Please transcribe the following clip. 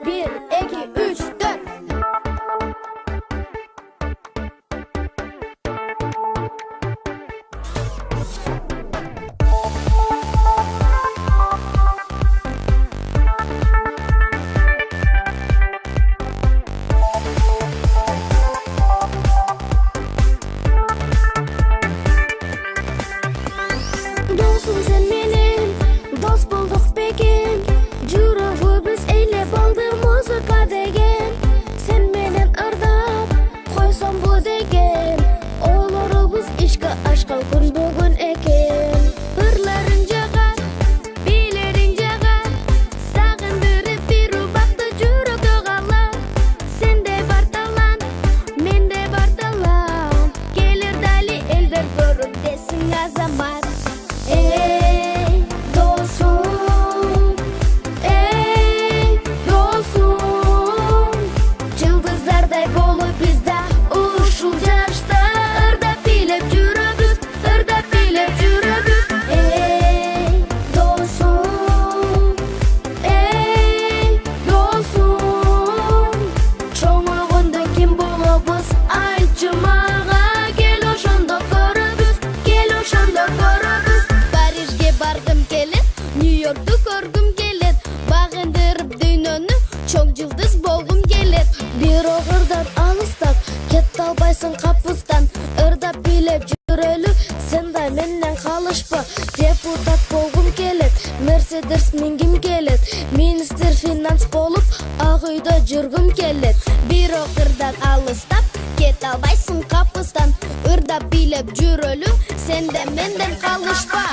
1, 2, 3, 4. Dostum sen menin, dost bulduk begin. Жүрөгүбүз эйлеп алды музыка деген. Sen менен ырдап койсом бу деген. Ойлорубуз ички ашкан күн бүгүн экен. Ырларың жагат, бийлериң жагат. Сагындырып бир убакта жүрөктө калат. Сенде бар талант, менде бар талант. Келер дали элдер көрүп десиң азамат. Ey dostum, Жылдыздардай болуп бизде ушул жашта. Ырдап бийлеп жүрөбүз, ырдап бийлеп жүрөбүз. Ey dostum, чоңойгондо ким болобуз айтчы мага. Кел ошондо көрөбүз, кел ошондо көрөбүз. Парижге баргым келет, Нью-Йоркту көргүм келет. Багындырып дүйнөнү, чоң жылдыз болгум келет. Бирок ырдап алыстап, кете албайсың капыстан. Ырдап бийлеп жүрөлү, сен да менден калышпа. Депутат болгум келет, Мерседес мингим келет. Министр финанс болуп, ак үйдө жүргүм келет. Бирок ырдап алыстап, кете албайсың капыстан. Ырдап бийлеп жүрөлү, сен да менден калышпа.